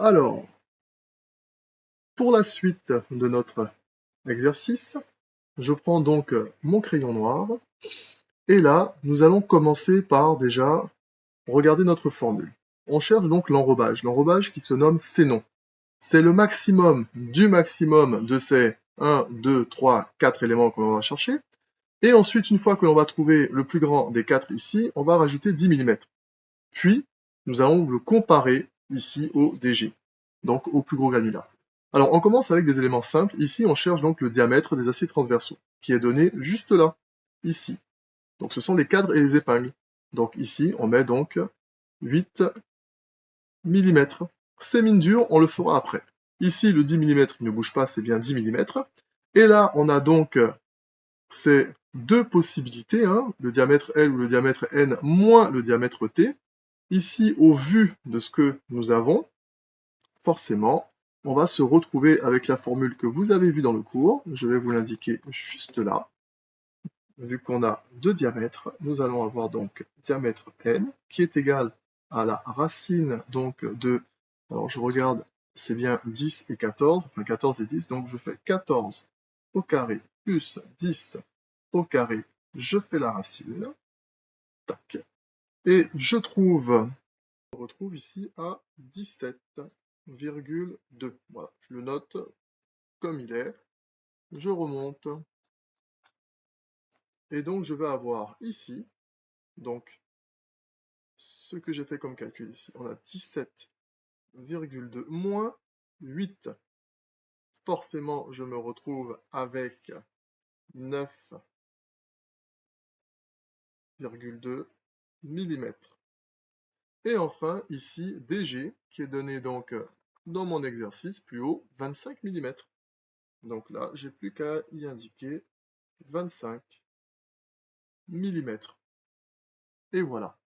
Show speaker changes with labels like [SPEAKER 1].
[SPEAKER 1] Alors, pour la suite de notre exercice, je prends donc mon crayon noir et là, nous allons commencer par déjà regarder notre formule. On cherche donc l'enrobage qui se nomme C-non. C'est le maximum du maximum de ces 1, 2, 3, 4 éléments qu'on va chercher. Et ensuite, une fois que l'on va trouver le plus grand des 4 ici, on va rajouter 10 mm. Puis, nous allons le comparer ici au DG, donc au plus gros granulat. Alors, on commence avec des éléments simples. Ici, on cherche donc le diamètre des aciers transversaux, qui est donné juste là, ici. Donc, ce sont les cadres et les épingles. Donc, ici, on met donc 8 mm. Ces mines dures, on le fera après. Ici, le 10 mm, il ne bouge pas, c'est bien 10 mm. Et là, on a donc ces deux possibilités, hein, le diamètre L ou le diamètre N moins le diamètre T. Ici, au vu de ce que nous avons, forcément, on va se retrouver avec la formule que vous avez vue dans le cours. Je vais vous l'indiquer juste là. Vu qu'on a deux diamètres, nous allons avoir donc diamètre N qui est égal à la racine donc de, alors je regarde, c'est bien 10 et 14, enfin 14 et 10, donc je fais 14 au carré plus 10 au carré, je fais la racine, tac, et je retrouve ici à 17,2. Voilà, je le note comme il est, je remonte, et donc je vais avoir ici, donc ce que j'ai fait comme calcul ici, on a 17,2 moins 8. Forcément, je me retrouve avec 9,2 mm. Et enfin, ici, DG, qui est donné donc dans mon exercice plus haut, 25 mm. Donc là, j'ai plus qu'à y indiquer 25 mm. Et voilà.